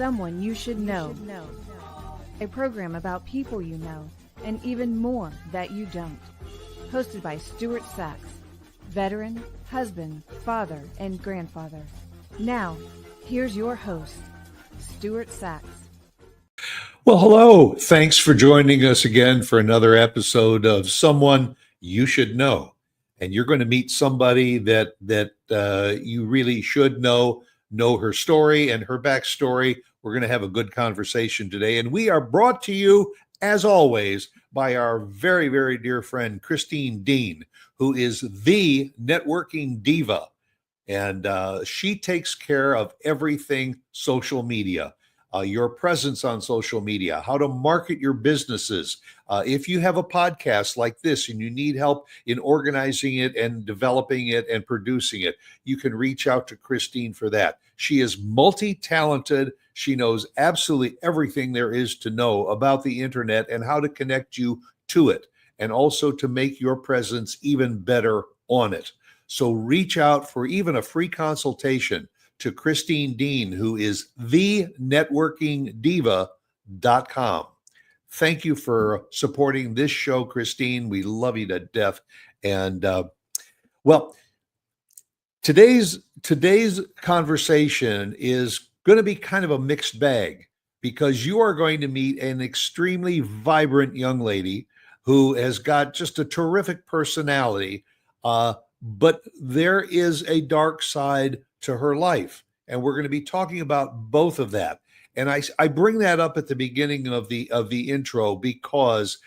Someone You Should Know. A program about people you know and even more that you don't. Hosted by Stuart Sax, veteran, husband, father, and grandfather. Now, here's your host, Stuart Sax. Well, hello. Thanks for joining us again for another episode of Someone You Should Know. And you're going to meet somebody that you really should know her story and her backstory. We're going to have a good conversation today. And we are brought to you, as always, by our very, very dear friend, Christine Dean, who is the networking diva. And she takes care of everything social media. Your presence on social media, how to market your businesses. If you have a podcast like this and you need help in organizing it and developing it and producing it, you can reach out to Christine for that. She is multi-talented. She knows absolutely everything there is to know about the internet and how to connect you to it, and also to make your presence even better on it. So reach out for even a free consultation to Christine Dean, who is thenetworkingdiva.com. Thank you for supporting this show, Christine. We love you to death. And well, today's conversation is going to be kind of a mixed bag, because you are going to meet an extremely vibrant young lady who has got just a terrific personality, but there is a dark side to her life. And we're going to be talking about both of that. And I bring that up at the beginning of the intro because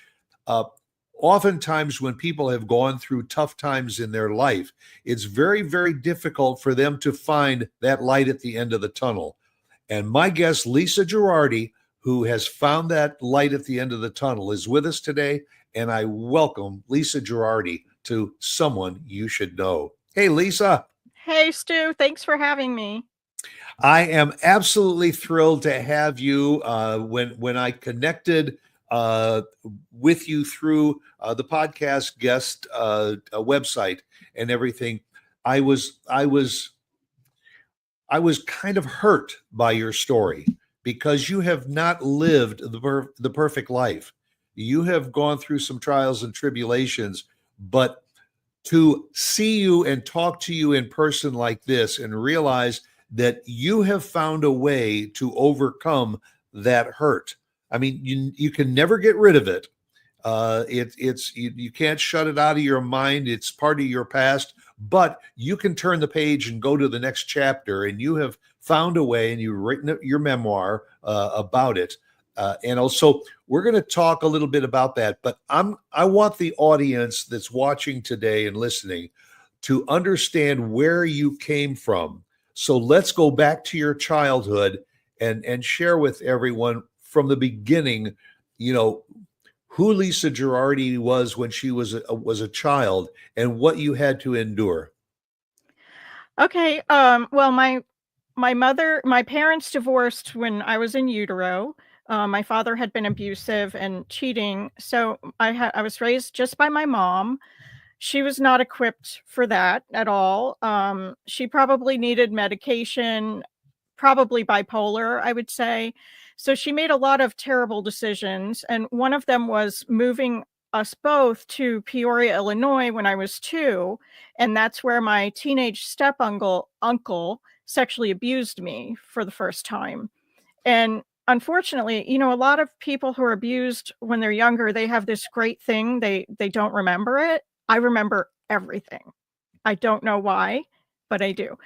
oftentimes when people have gone through tough times in their life, it's very, very difficult for them to find that light at the end of the tunnel. And my guest, Lisa Gerardy, who has found that light at the end of the tunnel, is with us today. And I welcome Lisa Gerardy to Someone You Should Know. Hey, Lisa. Hey, Stu. Thanks for having me. I am absolutely thrilled to have you. When I connected with you through the podcast guest website and everything, I was kind of hurt by your story, because you have not lived the perfect life. You have gone through some trials and tribulations, but to see you and talk to you in person like this and realize that you have found a way to overcome that hurt. I mean, you can never get rid of it. You can't shut it out of your mind. It's part of your past, but you can turn the page and go to the next chapter. And you have found a way, and you've written your memoir about it. And also, we're going to talk a little bit about that, but I want the audience that's watching today and listening to understand where you came from. So let's go back to your childhood and share with everyone from the beginning, who Lisa Gerardy was when she was a child and what you had to endure. Okay. Well, my parents divorced when I was in utero. My father had been abusive and cheating, so I was raised just by my mom. She was not equipped for that at all. She probably needed medication, probably bipolar, I would say. So she made a lot of terrible decisions, and one of them was moving us both to Peoria, Illinois when I was 2, and that's where my teenage uncle sexually abused me for the first time. And unfortunately, a lot of people who are abused when they're younger, they have this great thing. They don't remember it. I remember everything. I don't know why, but I do.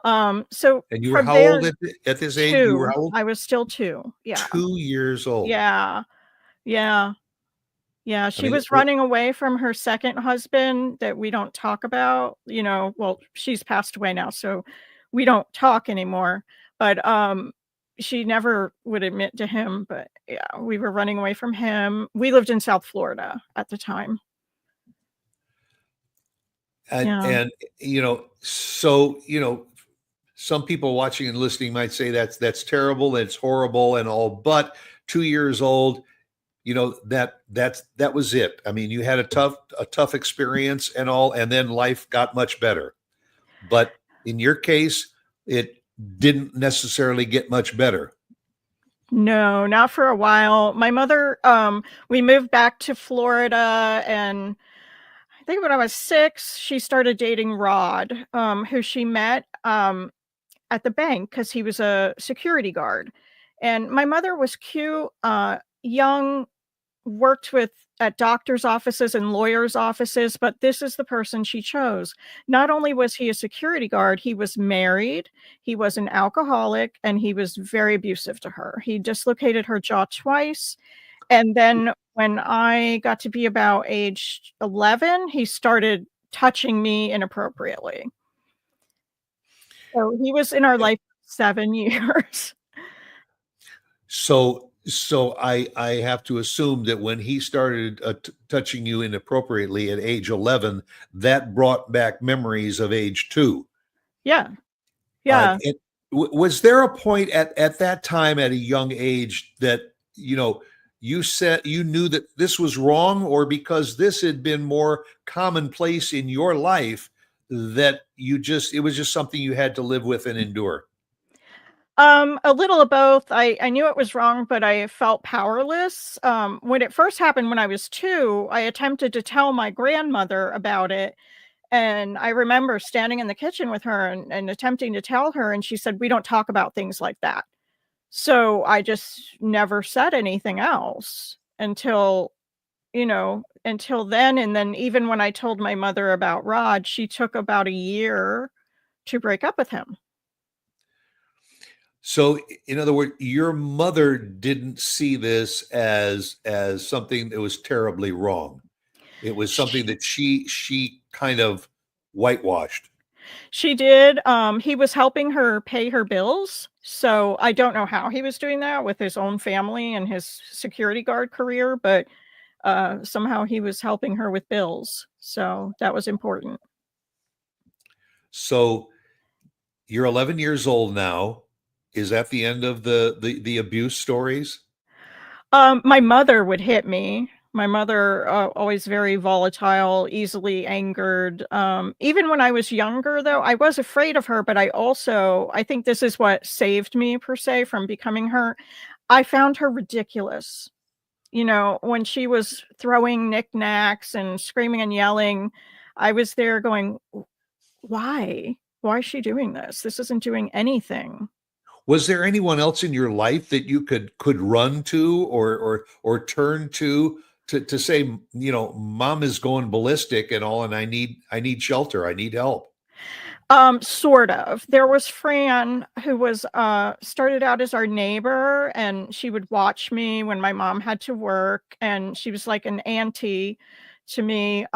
So and you were how old at this age? 2. You were how old? I was still 2. Yeah. 2 years old. Yeah. She was running away from her second husband that we don't talk about. Well, she's passed away now, so we don't talk anymore. But she never would admit to him. But yeah, we were running away from him. We lived in South Florida at the time. And some people watching and listening might say that's terrible, it's horrible and all, but 2 years old, that was it. I mean, you had a tough experience and all, and then life got much better. But in your case, it didn't necessarily get much better. No, not for a while. My mother, we moved back to Florida, and I think when I was 6, she started dating Rod, who she met, at the bank because he was a security guard. And my mother was cute, young, worked with at doctor's offices and lawyers' offices, but this is the person she chose. Not only was he a security guard, he was married, he was an alcoholic, and he was very abusive to her. He dislocated her jaw twice, and then when I got to be about age 11, he started touching me inappropriately. So he was in our life 7 years. So I have to assume that when he started touching you inappropriately at age 11, that brought back memories of age 2. Yeah, yeah. And was there a point at that time at a young age that, you said you knew that this was wrong, or because this had been more commonplace in your life that it was just something you had to live with and endure? A little of both. I knew it was wrong, but I felt powerless. When it first happened when I was 2, I attempted to tell my grandmother about it, and I remember standing in the kitchen with her and attempting to tell her, and she said, "We don't talk about things like that." So I just never said anything else until then, and then even when I told my mother about Rod, she took about a year to break up with him. So, in other words, your mother didn't see this as something that was terribly wrong. It was something that she kind of whitewashed. She did, he was helping her pay her bills, so I don't know how he was doing that with his own family and his security guard career, but, somehow he was helping her with bills, so that was important. So, you're 11 years old now. Is that the end of the abuse stories? My mother would hit me. My mother, always very volatile, easily angered. Even when I was younger, though, I was afraid of her, but I think this is what saved me per se from becoming her. I found her ridiculous. When she was throwing knickknacks and screaming and yelling, I was there going, Why? Why is she doing this? This isn't doing anything." Was there anyone else in your life that you could run to or turn to say, mom is going ballistic and all, and I need shelter, I need help? Sort of. There was Fran who was started out as our neighbor, and she would watch me when my mom had to work, and she was like an auntie to me.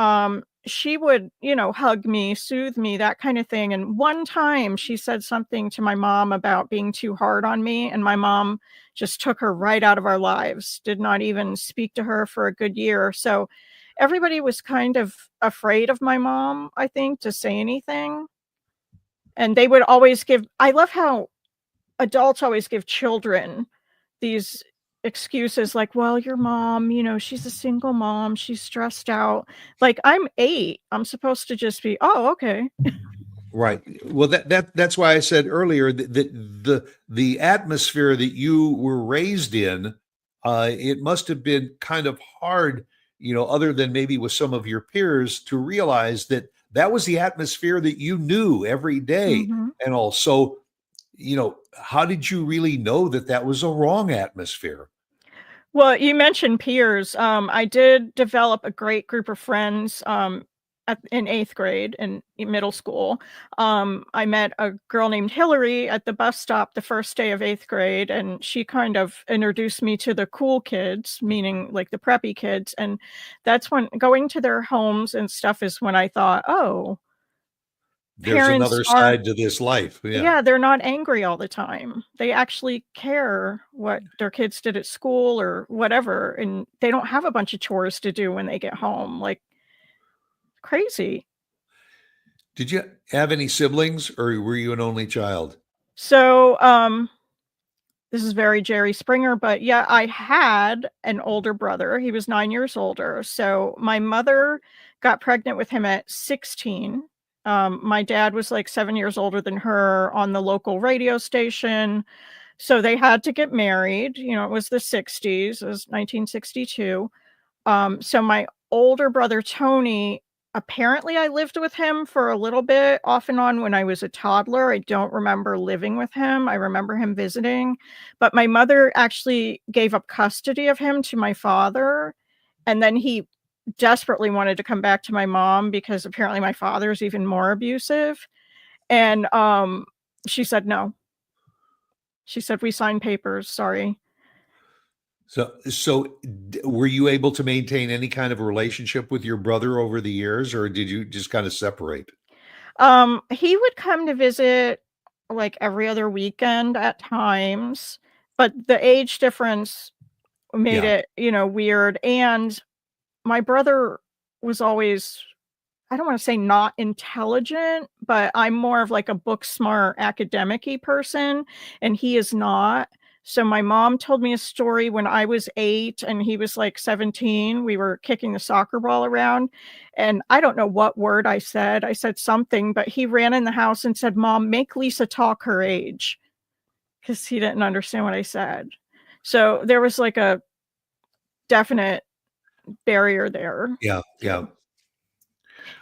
She would, hug me, soothe me, that kind of thing. And one time she said something to my mom about being too hard on me, and my mom just took her right out of our lives, did not even speak to her for a good year. So everybody was kind of afraid of my mom, I think, to say anything. And they would always give I love how adults always give children these excuses like, "Well, your mom, she's a single mom, she's stressed out." Like, I'm 8, I'm supposed to just be, "Oh, okay." Right. Well, that's why I said earlier that the atmosphere that you were raised in, it must have been kind of hard, other than maybe with some of your peers, to realize that that was the atmosphere that you knew every day. Mhm. And also, how did you really know that that was a wrong atmosphere? Well, you mentioned peers. I did develop a great group of friends in 8th grade and in middle school. I met a girl named Hillary at the bus stop the first day of 8th grade, and she kind of introduced me to the cool kids, meaning like the preppy kids. And that's when going to their homes and stuff is when I thought, oh, There's parents another aren't side to this life. Yeah. yeah, they're not angry all the time. They actually care what their kids did at school or whatever, and they don't have a bunch of chores to do when they get home, like, crazy. Did you have any siblings, or were you an only child? So, this is very Jerry Springer, but yeah, I had an older brother. He was 9 years older. So my mother got pregnant with him at 16. My dad was like 7 years older than her on the local radio station. So they had to get married. It was the 60s. It was 1962. So my older brother, Tony, apparently I lived with him for a little bit off and on when I was a toddler. I don't remember living with him. I remember him visiting, but my mother actually gave up custody of him to my father. And then he desperately wanted to come back to my mom because apparently my father's even more abusive. And she said no. She said, "We signed papers. Sorry." So were you able to maintain any kind of a relationship with your brother over the years, or did you just kind of separate? He would come to visit like every other weekend at times, but the age difference made Yeah. it, weird. And my brother was always, I don't want to say not intelligent, but I'm more of like a book smart academic-y person, and he is not. So my mom told me a story when I was 8 and he was like 17. We were kicking the soccer ball around, and I don't know what word I said. I said something, but he ran in the house and said, "Mom, make Lisa talk her age," because he didn't understand what I said. So there was like a definite barrier there Yeah. Yeah. too.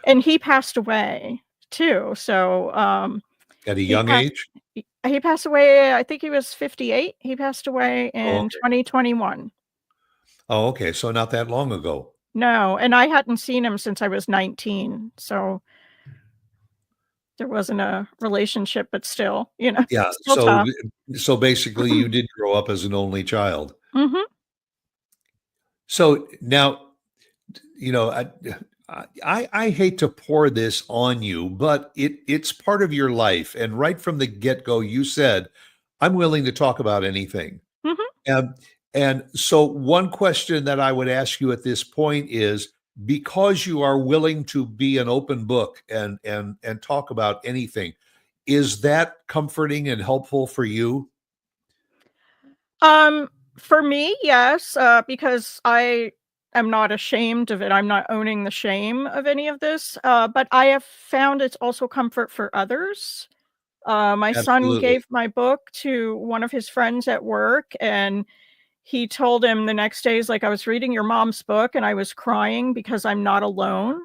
And he passed away too, so, At a he young passed age? he passed away, I think he was 58. He passed away Oh, in okay. 2021. Oh, okay. So not that long ago. No, and I hadn't seen him since I was 19, so there wasn't a relationship, but still, Yeah. still So tough. so basically you did grow up as an only child. Mhm, So now, you know, I hate to pour this on you, but it's part of your life. And right from the get-go, you said, I'm willing to talk about anything. mhm. And and so one question that I would ask you at this point is, because you are willing to be an open book and talk about anything, is that comforting and helpful for you? Um, for me, yes, because I am not ashamed of it. I'm not owning the shame of any of this, but I have found it's also comfort for others. My son Absolutely. gave my book to one of his friends at work, and he told him the next day, he's like, "I was reading your mom's book and I was crying because I'm not alone."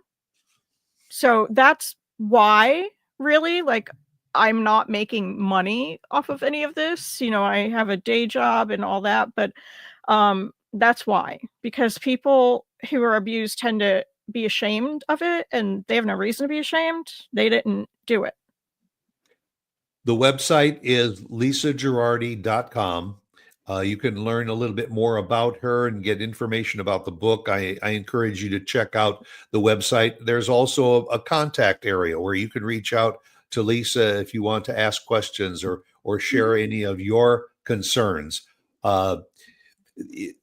So that's why, really, like, I'm not making money off of any of this. I have a day job and all that, but that's why, because people who are abused tend to be ashamed of it, and they have no reason to be ashamed. They didn't do it. The website is lisagerardy.com. You can learn a little bit more about her and get information about the book. I encourage you to check out the website. There's also a contact area where you can reach out to Lisa if you want to ask questions or Mhm, share any of your concerns. Uh,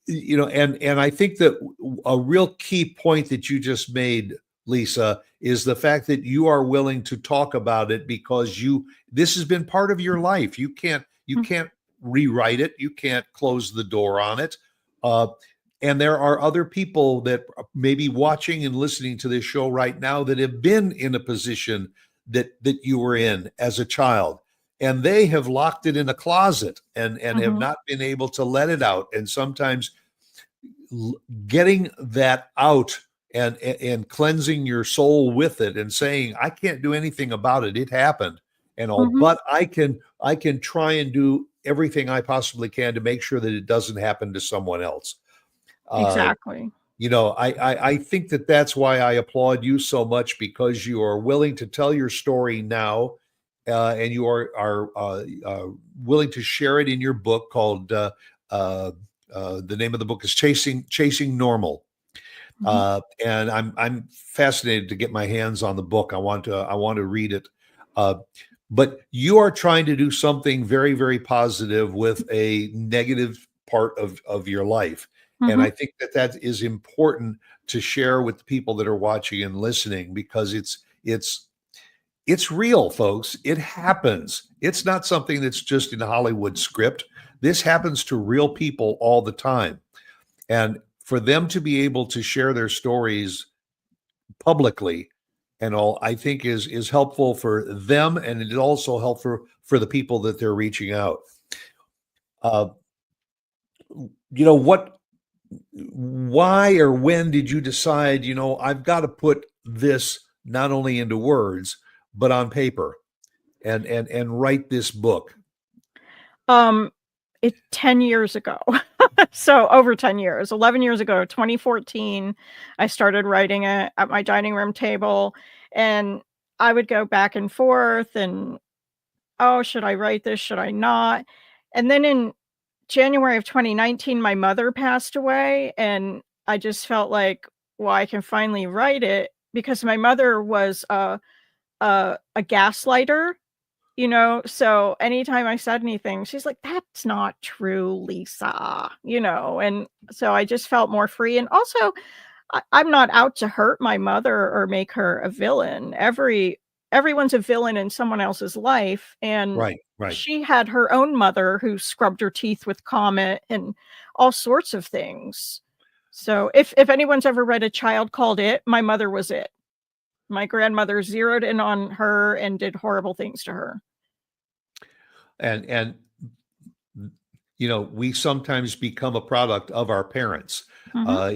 and I think that a real key point that you just made, Lisa, is the fact that you are willing to talk about it because this has been part of your life. You mm, can't rewrite it. You can't close the door on it. uh, and there are other people that may be watching and listening to this show right now that have been in a position that you were in as a child, and they have locked it in a closet and have mhm, not been able to let it out. And sometimes l- getting that out and cleansing your soul with it and saying, I can't do anything about it, it happened and all, mhm. but I can try and do everything I possibly can to make sure that it doesn't happen to someone else. uh, Exactly. I think that that's why I applaud you so much, because you are willing to tell your story now, and you are willing to share it in your book called uh, the name of the book is Chasing Normal. Mhm, And I'm fascinated to get my hands on the book. I want to read it. Uh, but you are trying to do something very, very positive with a negative part of your life. And mhm, I think that that is important to share with the people that are watching and listening, because it's real, folks. It happens. It's not something that's just in a Hollywood script. This happens to real people all the time. And for them to be able to share their stories publicly and all, I think is helpful for them, and it also helpful for the people that they're reaching out. Uh, you know, why or when did you decide, I've got to put this not only into words, but on paper and write this book? Um, 10 years ago. So over 10 years, 11 years ago, 2014, I started writing it at my dining room table, and I would go back and forth and, "Oh, should I write this? Should I not?" And then in January of 2019, my mother passed away, and I just felt like, "Well, I can finally write it," because my mother was a gaslighter. So anytime I said anything, she's like, "That's not true, Lisa," and so I just felt more free. And also, I'm not out to hurt my mother or make her a villain. Everyone's a villain in someone else's life, and Right, right. she had her own mother who scrubbed her teeth with Comet and all sorts of things. So if anyone's ever read A Child Called It, my mother was it. My grandmother zeroed in on her and did horrible things to her. And we sometimes become a product of our parents. Mhm,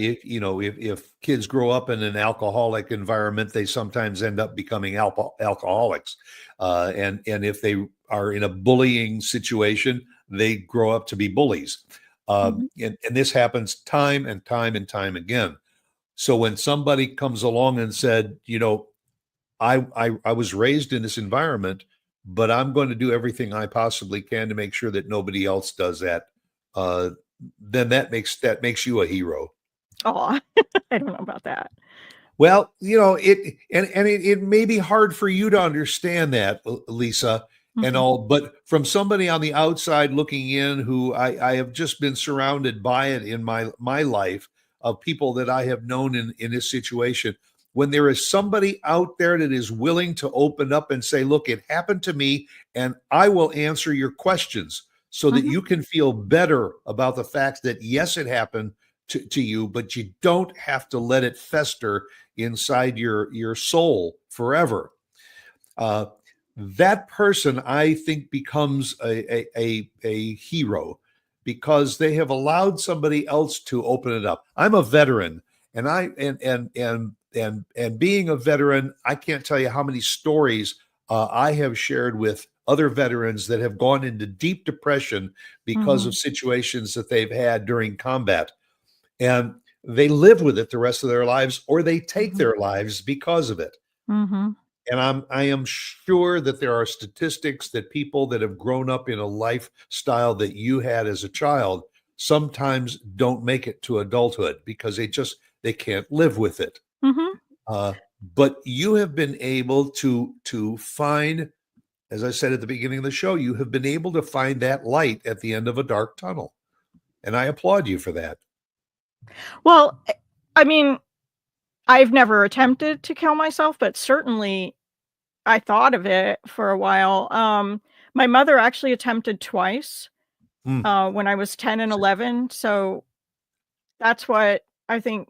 If kids grow up in an alcoholic environment, they sometimes end up becoming alcoholics. And if they are in a bullying situation, they grow up to be bullies. mhm. And this happens time and time and time again. So when somebody comes along and said, I was raised in this environment, but I'm going to do everything I possibly can to make sure that nobody else does that. Uh, then that makes you a hero. Aw, I don't know about that. Well, it may be hard for you to understand that, Lisa, and Mhm, all, but from somebody on the outside looking in, who I have just been surrounded by it in my life, of people that I have known in this situation. When there is somebody out there that is willing to open up and say, "Look, it happened to me, and I will answer your questions," so that mhm, you can feel better about the fact that yes, it happened to you, but you don't have to let it fester inside your soul forever. Uh, that person, I think, becomes a hero because they have allowed somebody else to open it up. I'm a veteran, and being a veteran, I can't tell you how many stories I have shared with other veterans that have gone into deep depression because of mhm, situations that they've had during combat, and they live with it the rest of their lives, or they take mhm, their lives because of it. mhm, And I am sure that there are statistics that people that have grown up in a lifestyle that you had as a child sometimes don't make it to adulthood because they can't live with it. mhm. Uh, but you have been able to find, as I said at the beginning of the show, you have been able to find that light at the end of a dark tunnel, and I applaud you for that. Well, I mean, I've never attempted to kill myself, but certainly I thought of it for a while. My mother actually attempted twice, Mm. when I was 10 and 11, so that's what I think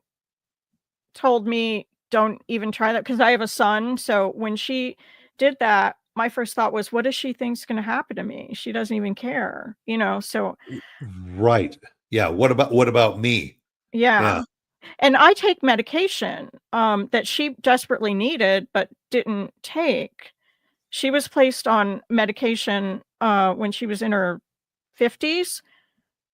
told me, "Don't even try that," because I have a son. So when she did that, my first thought was, "What does she think's gonna happen to me? She doesn't even care," so Right. Yeah. What about me? Yeah. yeah. And I take medication, that she desperately needed but didn't take. She was placed on medication, when she was in her 50s,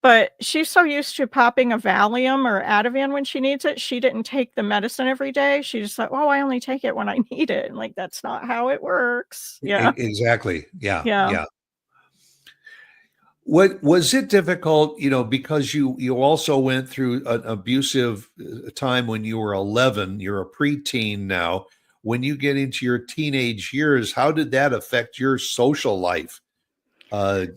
but she's so used to popping a Valium or Ativan when she needs it, she didn't take the medicine every day. She just thought, "Oh, I only take it when I need it." And, like, that's not how it works. Yeah. Exactly. Yeah. Yeah. Yeah. What was it difficult, because you also went through an abusive time when you were 11, you're a preteen now. When you get into your teenage years, how did that affect your social life? As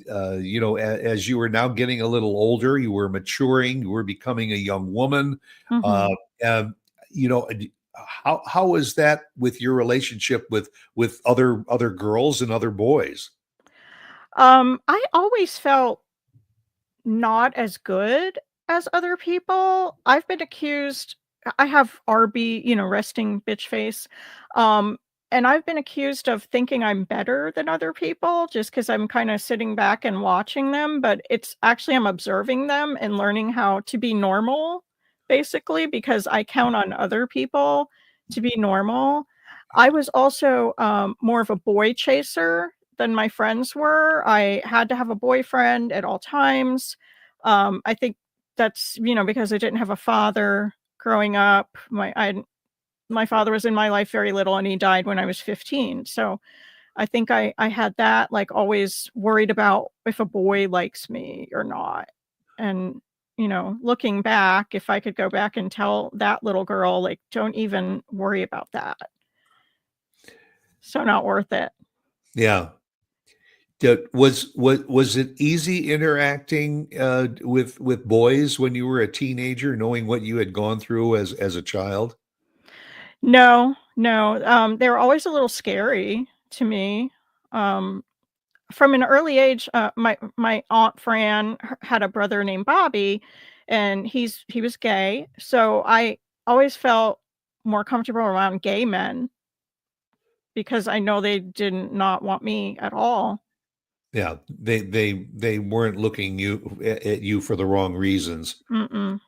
you were now getting a little older, you were maturing, you were becoming a young woman. Uh, Mhm. and, how was that with your relationship with other girls and other boys? I always felt not as good as other people. I've been accused. I have RB, resting bitch face. Um, and I've been accused of thinking I'm better than other people just because 'cause I'm kinda sitting back and watching them, but it's actually I'm observing them and learning how to be normal, basically, because I count on other people to be normal. I was also, more of a boy chaser than my friends were. I had to have a boyfriend at all times. I think that's, because I didn't have a father growing up. My father was in my life very little, and he died when I was 15, so I think I had that, like, always worried about if a boy likes me or not, and, looking back, if I could go back and tell that little girl, like, "Don't even worry about that. So not worth it." Yeah. Was it easy interacting with boys when you were a teenager, knowing what you had gone through as a child? No, no, they were always a little scary to me, um from an early age, my aunt Fran had a brother named Bobby, and he was gay, so I always felt more comfortable around gay men because I know they did not want me at all. Yeah, they weren't looking at you for the wrong reasons. Mm-mm.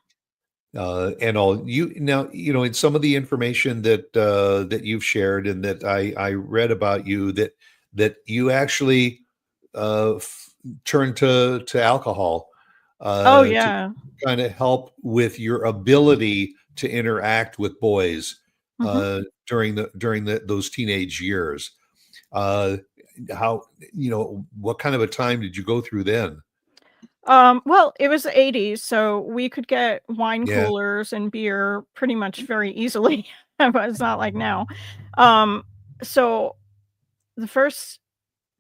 And all you now, in some of the information that you've shared and that I read about you, that you actually turn to alcohol Oh, to yeah. kind of help with your ability to interact with boys Mhm. during those teenage years. Uh, how what kind of a time did you go through then? Well, it was the '80s, so we could get wine Yeah, coolers and beer pretty much very easily, but it's not like now. Um, so the first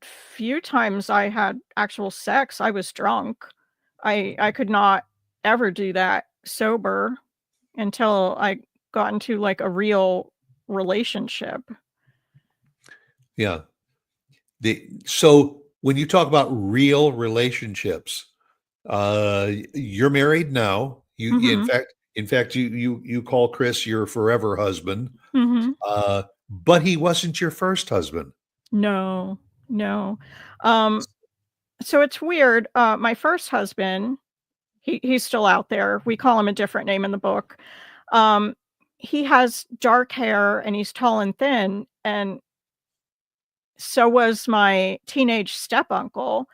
few times I had actual sex, I was drunk. I could not ever do that sober until I got into, like, a real relationship. yeah. So when you talk about real relationships, you're married now. Mhm, In fact, you call Chris your forever husband. mhm. But he wasn't your first husband. No, no. Um, so it's weird, my first husband, he's still out there, we call him a different name in the book. Um, he has dark hair, and he's tall and thin, and so was my teenage step-uncle.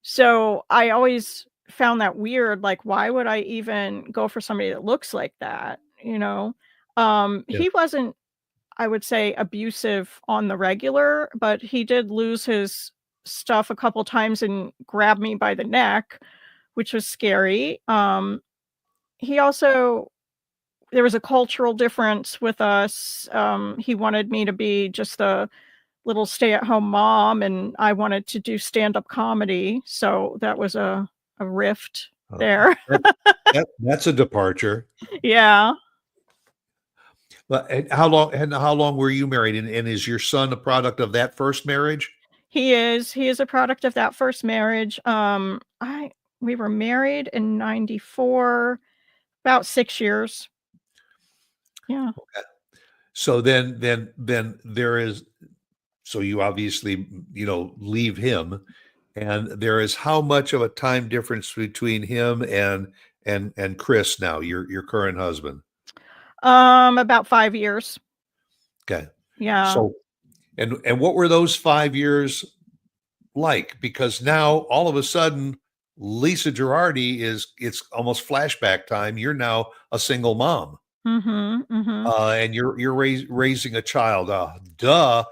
So, I always found that weird, like, why would I even go for somebody that looks like that, you know? Yeah, He wasn't, I would say, abusive on the regular, but he did lose his stuff a couple times and grab me by the neck, which was scary. He also There was a cultural difference with us. He wanted me to be just a little stay-at-home mom, and I wanted to do stand-up comedy, so that was a rift uh, there. that that's a departure. Yeah, But and how long were you married? And is your son a product of that first marriage? he is a product of that first marriage. I We were married in '94, about 6 years. Yeah. So then there is so you obviously, leave him, and there is how much of a time difference between him and Chris now, your current husband? About 5 years. Okay. Yeah. So and what were those 5 years like? Because now all of a sudden Lisa Gerardy it's almost flashback time. You're now a single mom, Mhm, mhm, and you're raising a child. Duh,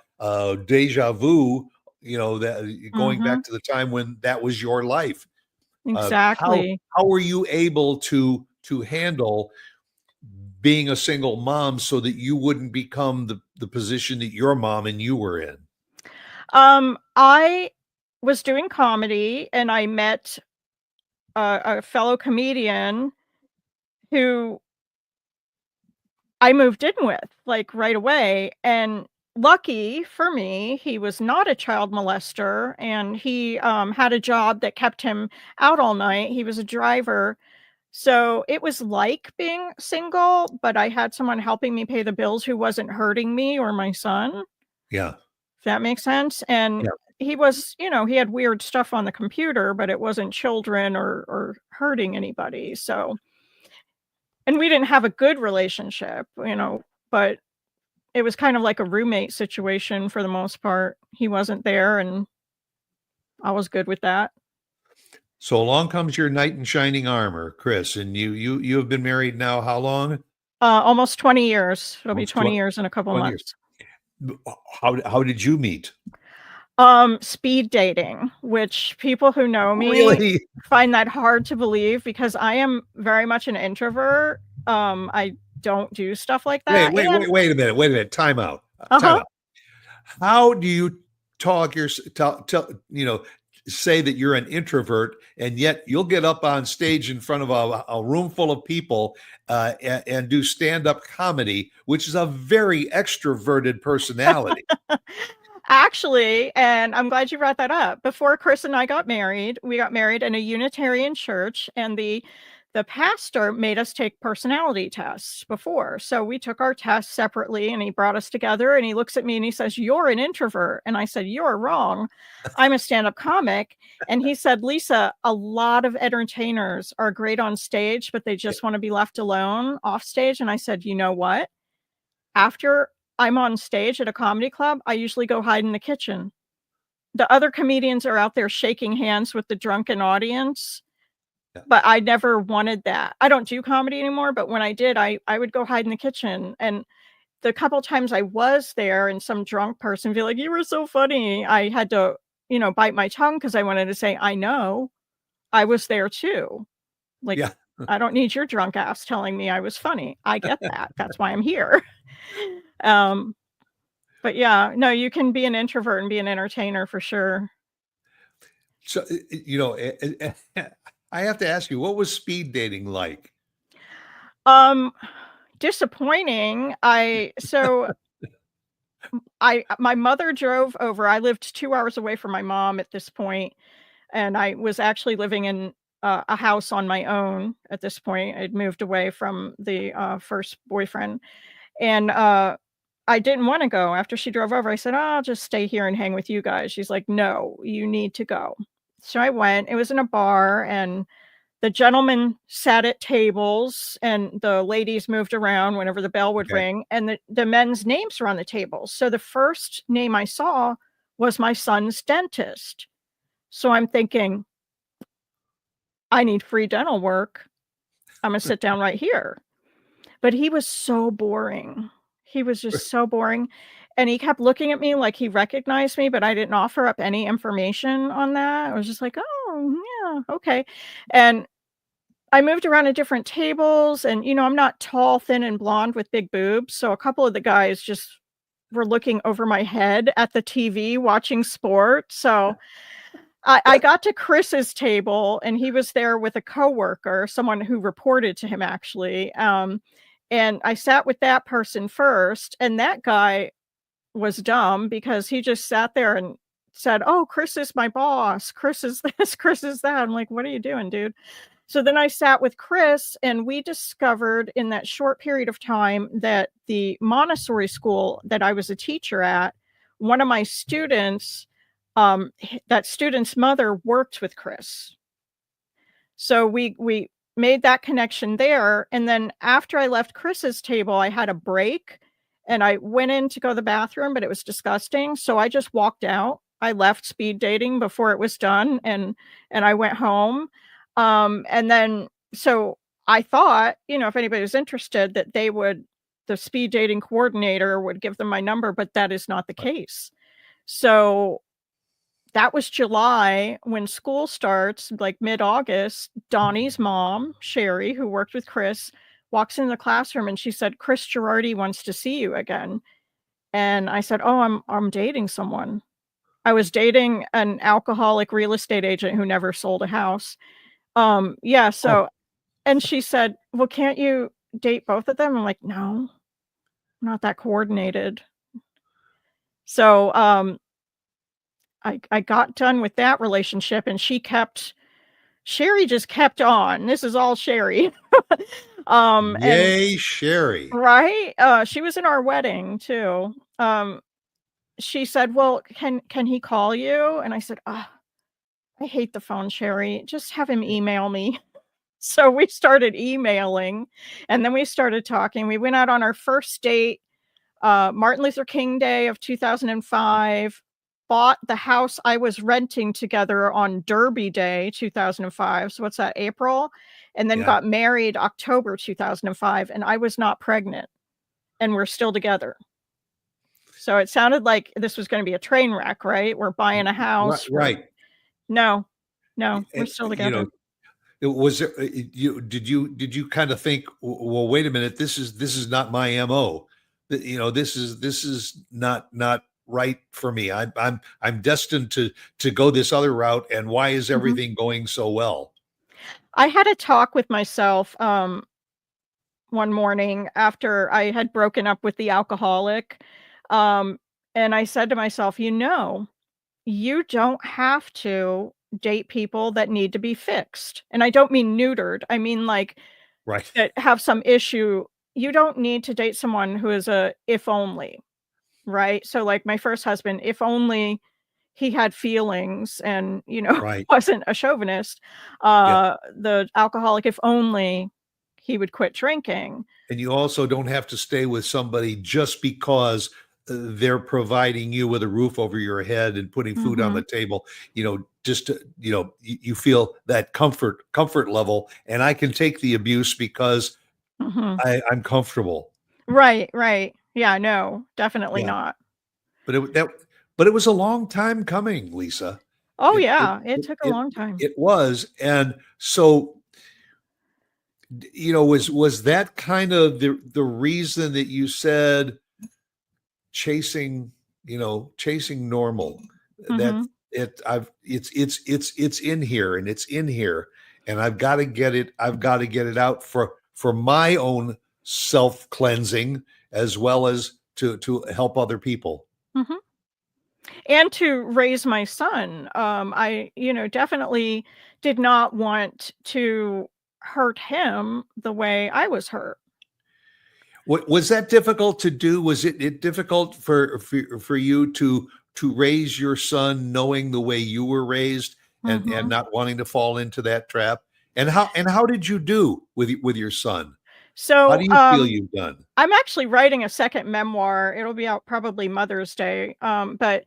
deja vu. That going mhm. back to the time when that was your life. How Exactly. how were you able to handle being a single mom so that you wouldn't become the position that your mom and you were in? I was doing comedy, and I met a fellow comedian who I moved in with, like, right away, and lucky for me, he was not a child molester, and he, had a job that kept him out all night. He was a driver, so it was like being single, but I had someone helping me pay the bills who wasn't hurting me or my son. Yeah. If that makes sense. And Yeah. he was, he had weird stuff on the computer, but it wasn't children or hurting anybody. So, and we didn't have a good relationship, but it was kind of like a roommate situation for the most part. He wasn't there and I was good with that. So along comes your knight in shining armor, Chris, and you have been married now how long? Almost 20 years. It'll be Almost 20 years in a couple 20 years. months. How did you meet? Speed dating, which people who know me Really? find that hard to believe because I am very much an introvert. I don't do stuff like that. And Wait a minute. Wait a minute. Time out. Time uh-huh. out. How do you talk your say that you're an introvert and yet you'll get up on stage in front of a room full of people and do stand-up comedy, which is a very extroverted personality. Actually, and I'm glad you brought that up. Before Chris and I got married, we got married in a Unitarian church, and the pastor made us take personality tests before. So we took our tests separately, and he brought us together, and he looks at me and he says, "You're an introvert." And I said, "You're wrong. I'm a stand-up comic." And he said, "Lisa, a lot of entertainers are great on stage, but they just want to be left alone off stage." And I said, "You know what? After I'm on stage at a comedy club, I usually go hide in the kitchen. The other comedians are out there shaking hands with the drunken audience, Yeah. but I never wanted that. I don't do comedy anymore, but when I did, I would go hide in the kitchen. And the couple times I was there and some drunk person be like, "You were so funny," I had to, bite my tongue because I wanted to say, "I know, I was there too. Like, Yeah. I don't need your drunk ass telling me I was funny. I get that. That's why I'm here." Um, But yeah, no, you can be an introvert and be an entertainer for sure. So I have to ask you, what was speed dating like? Um, Disappointing. My mother drove over. I lived 2 hours away from my mom at this point, and I was actually living in a house on my own at this point. I'd moved away from the first boyfriend, and I didn't want to go. After she drove over, I said, "Oh, I'll just stay here and hang with you guys." She's like, "No, you need to go." So I went. It was in a bar, and the gentlemen sat at tables and the ladies moved around whenever the bell would Okay. ring, and the men's names were on the tables. So the first name I saw was my son's dentist. So I'm thinking, I need free dental work. I'm gonna sit down right here. But he was so boring. He was just so boring, and he kept looking at me like he recognized me, but I didn't offer up any information on that. I was just like, "Oh, yeah, okay." And I moved around to different tables and, I'm not tall, thin, and blonde with big boobs, so a couple of the guys just were looking over my head at the TV watching sports, so I got to Chris's table, and he was there with a coworker, someone who reported to him actually, and I sat with that person first, and that guy was dumb because he just sat there and said, "Oh, Chris is my boss. Chris is this, Chris is that." I'm like, "What are you doing, dude?" So then I sat with Chris, and we discovered in that short period of time that the Montessori school that I was a teacher at, one of my students, that student's mother worked with Chris. So we made that connection there. And then after I left Chris's table, I had a break and I went in to go to the bathroom, but it was disgusting. So I just walked out. I left speed dating before it was done and I went home. And then so I thought, if anybody was interested, that the speed dating coordinator would give them my number, but that is not the case. So that was July. When school starts, like mid-August, Donnie's mom, Sherry, who worked with Chris, walks in the classroom and she said, "Chris Gerardy wants to see you again." And I said, "Oh, I'm dating someone." I was dating an alcoholic real estate agent who never sold a house. Yeah, Oh, so and she said, "Well, can't you date both of them?" I'm like, "No, I'm not that coordinated." So, I got done with that relationship and Sherry just kept on. This is all Sherry. And yay, Sherry. right? She was in our wedding too. she said, "Well, can he call you?" And I said, "Oh, I hate the phone, Sherry. Just have him email me." So we started emailing, and then we started talking. We went out on our first date, Martin Luther King Day of 2005, bought the house I was renting together on Derby Day 2005. So what's that, April? And then Yeah. got married October 2005, and I was not pregnant, and we're still together. So it sounded like this was gonna be a train wreck, right? We're buying a Right. house, we're Right. no, no, we're And, still you know, together. it was did you kind of think, well, wait a minute, this is not my MO. This is not right for me. I'm destined to go this other route. And why is Mhm. everything going so well? I had a talk with myself, one morning after I had broken up with the alcoholic, um, and I said to myself, you don't have to date people that need to be fixed." And I don't mean neutered, I mean, like, Right. that have some issue. You don't need to date someone who is a if only, right? So, like, my first husband, if only he had feelings and, Right. wasn't a chauvinist. Yeah. The alcoholic, if only he would quit drinking. And you also don't have to stay with somebody just because they're providing you with a roof over your head and putting food on the Mhm, table. Just to, you feel that comfort level, and I can take the abuse because mhm. I'm comfortable. Right, right. Yeah, no, definitely Yeah, not. but but it was a long time coming, Lisa. Oh, It it yeah, it it took a it, long time. it was, and so was that kind of the reason that you said chasing, chasing normal, that Mhm, it's in here, and it's in here, and I've got to get it out for my own self cleansing, as well as to help other people. mhm. And to raise my son, I, definitely did not want to hurt him the way I was hurt. Was that difficult to do? Was it difficult for you to raise your son knowing the way you were raised, and Mhm. not wanting to fall into that trap? And how did you do with your son? How do So, you feel you've done? I'm actually writing a second memoir. It'll be out probably Mother's Day, but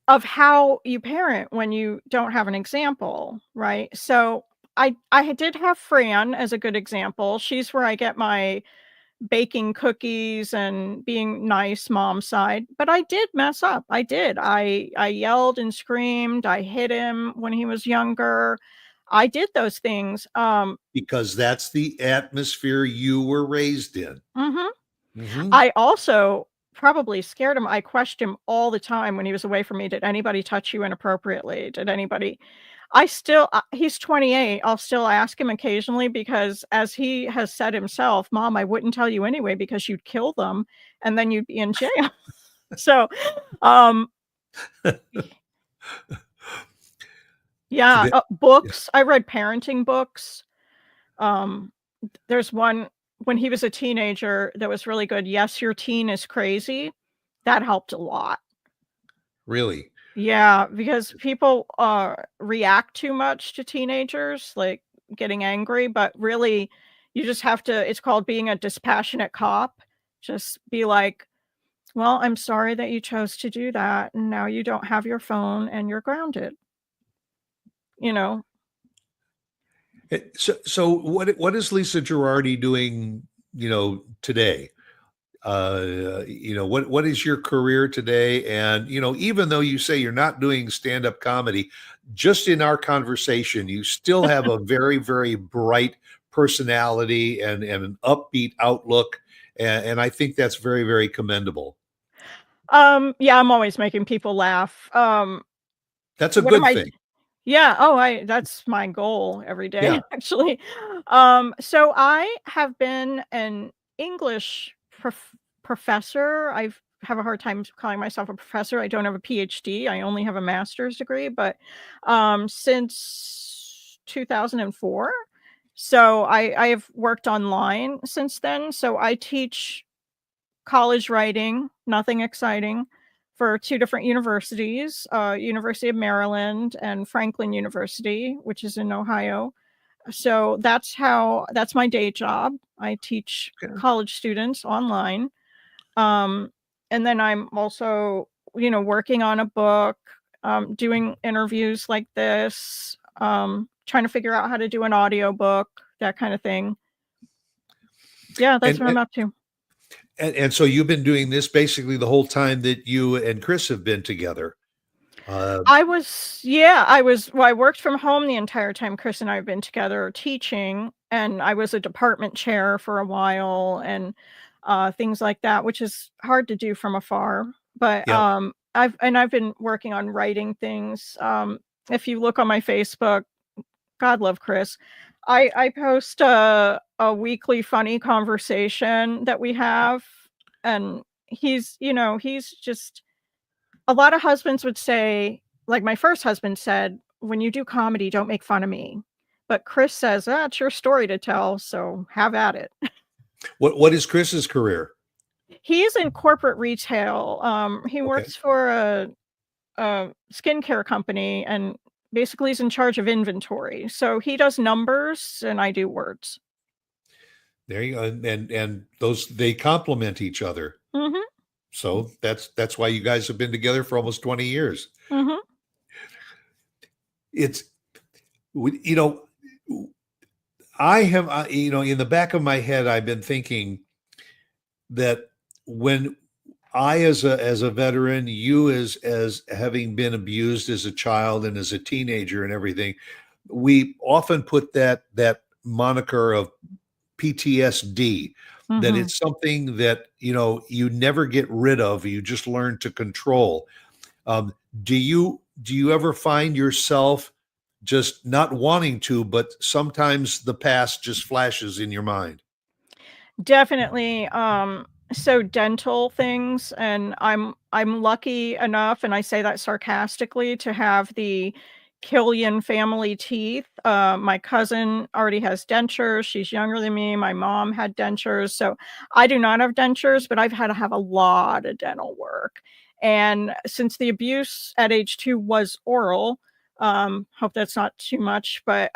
of how you parent when you don't have an example, right? So I did have Fran as a good example. She's where I get my baking cookies and being nice mom side, but I did mess up. I did. I yelled and screamed. I hit him when he was younger. I did those things. Because that's the atmosphere you were raised in. Mhm. Mhm. I also probably scared him. I questioned him all the time when he was away from me. Did anybody touch you inappropriately? Did anybody I still he's 28. I'll still ask him occasionally because as he has said himself, "Mom, I wouldn't tell you anyway because you'd kill them and then you'd be in jail." So, um, yeah, That Yeah. books. I read parenting books. Um, there's one when he was a teenager that was really good. Yes, Your Teen is Crazy. That helped a lot. Really? Yeah, because people, react too much to teenagers, like, getting angry, but really, you just have to it's called being a dispassionate cop. Just be like, "Well, I'm sorry that you chose to do that, and now you don't have your phone and you're grounded." You know? So what is Lisa Gerardy doing, today? What is your career today? And even though you say you're not doing stand-up comedy, just in our conversation, you still have a very, very bright personality, and an upbeat outlook, and I think that's very, very commendable. Yeah, I'm always making people laugh. That's a What am good I thing. Yeah, oh, I that's my goal every day, Yeah. actually. So I have been an English professor. I have a hard time calling myself a professor. I don't have a PhD. I only have a master's degree, but since 2004. So I have worked online since then. So I teach college writing, nothing exciting, for 2 different universities, University of Maryland and Franklin University, which is in Ohio. So that's my day job. I teach Okay. college students online. Um, and then I'm also, working on a book, doing interviews like this, trying to figure out how to do an audiobook, that kind of thing. Yeah, that's And, what I'm up to. and so you've been doing this basically the whole time that you and Chris have been together. I worked from home the entire time Chris and I have been together teaching, and I was a department chair for a while and things like that, which is hard to do from afar. But Yeah. I've been working on writing things. If you look on my Facebook, God love Chris. I post a weekly funny conversation that we have, and he's just a lot of husbands would say, like my first husband said, "When you do comedy, don't make fun of me." But Chris says, "Ah, it's your story to tell, so have at it." What is Chris's career? He's in corporate retail. He Okay. works for a skincare company, and basically he's in charge of inventory. So he does numbers and I do words. There you go. And those, they complement each other. Mhm. So that's why you guys have been together for almost 20 years. Mhm. It's, you know, I have, in the back of my head, I've been thinking that when I, as a veteran, you as having been abused as a child and as a teenager and everything, we often put that moniker of PTSD, that Mhm. it's something that you never get rid of, you just learn to control. Um, do you ever find yourself just not wanting to, but sometimes the past just flashes in your mind? Definitely, so dental things, and I'm lucky enough, and I say that sarcastically, to have the Killian family teeth. My cousin already has dentures, she's younger than me, my mom had dentures, so I do not have dentures, but I've had to have a lot of dental work, and since the abuse at age 2 was oral, hope that's not too much, but,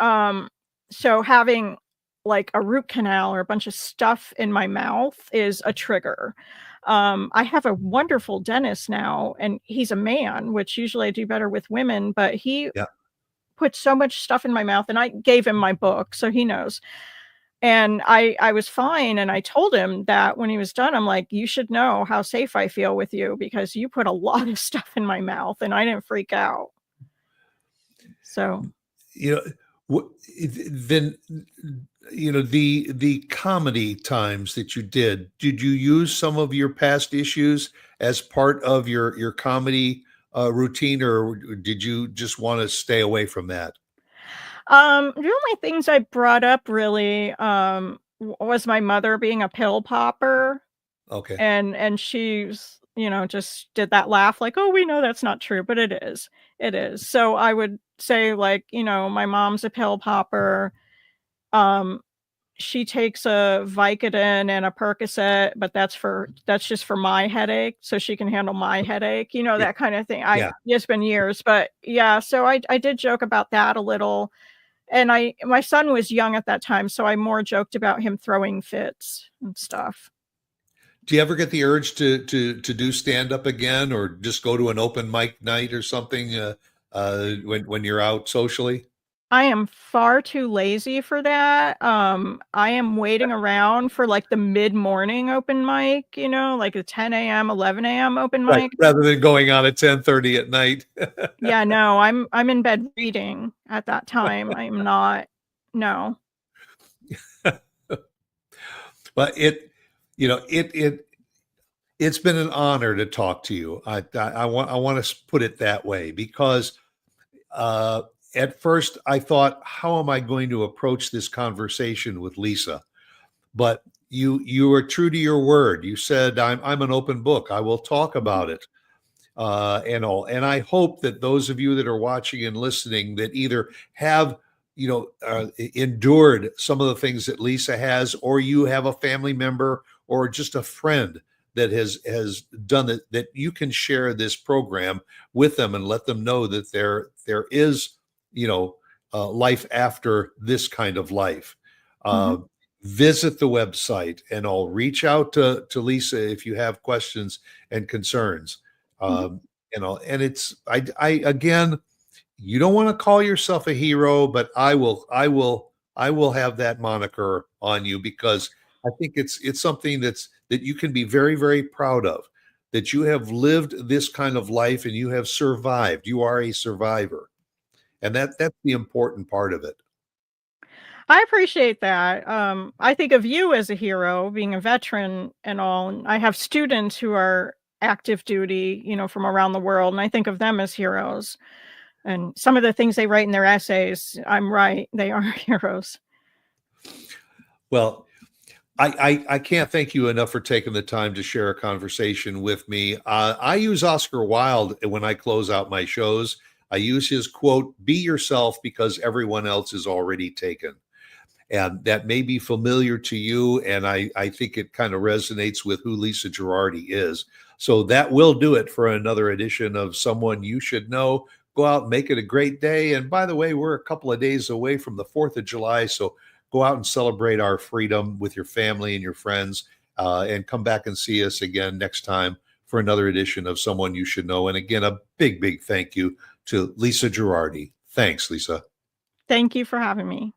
so having like a root canal or a bunch of stuff in my mouth is a trigger. I have a wonderful dentist now, and he's a man, which usually I do better with women, but he Yeah. put so much stuff in my mouth, and I gave him my book, so he knows. And I was fine, and I told him that when he was done, I'm like, "You should know how safe I feel with you because you put a lot of stuff in my mouth," and I didn't freak out. So you know then the comedy times that you did you use some of your past issues as part of your comedy routine, or did you just want to stay away from that? The only things I brought up really, was my mother being a pill popper, Okay. and she's, just did that laugh like, "Oh, we know that's not true," but it is. It is. So I would say like, my mom's a pill popper. Um, she takes a Vicodin and a Percocet, but that's just for my headache, so she can handle my headache, Yeah. that kind of thing. Yeah. It's been years, but yeah, so I did joke about that a little. And my son was young at that time, so I more joked about him throwing fits and stuff. Do you ever get the urge to do stand up again, or just go to an open mic night or something, when you're out socially? I am far too lazy for that. I am waiting around for, like, the mid-morning open mic, like a 10 AM, 11 AM open Right, mic. rather than going on at 10:30 at night. Yeah, no, I'm in bed reading at that time. I am not. No. But it's been an honor to talk to you. I want to put it that way, because uh, at first I thought, how am I going to approach this conversation with Lisa? But you were true to your word. You said, I'm an open book. I will talk about it, and all. And I hope that those of you that are watching and listening that either have endured some of the things that Lisa has, or you have a family member or just a friend that has done that you can share this program with them and let them know that there is, life after this kind of life. Hmm. Uh, Visit the website, and I'll reach out to Lisa if you have questions and concerns. Hmm. Um, and it's I again, you don't want to call yourself a hero, but I will have that moniker on you, because I think it's something that you can be very, very proud of, that you have lived this kind of life and you have survived. You are a survivor. And that's the important part of it. I appreciate that. I think of you as a hero, being a veteran and all. And I have students who are active duty, from around the world, and I think of them as heroes. And some of the things they write in their essays, I'm right, they are heroes. Well, I can't thank you enough for taking the time to share a conversation with me. I use Oscar Wilde when I close out my shows. I use his quote, "Be yourself because everyone else is already taken." And that may be familiar to you. And I think it kind of resonates with who Lisa Gerardy is. So that will do it for another edition of Someone You Should Know. Go out and make it a great day. And by the way, we're a couple of days away from the 4th of July. So go out and celebrate our freedom with your family and your friends, and come back and see us again next time for another edition of Someone You Should Know. And again, a big, big thank you to Lisa Gerardy. Thanks, Lisa. Thank you for having me.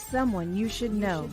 Someone You Should Know.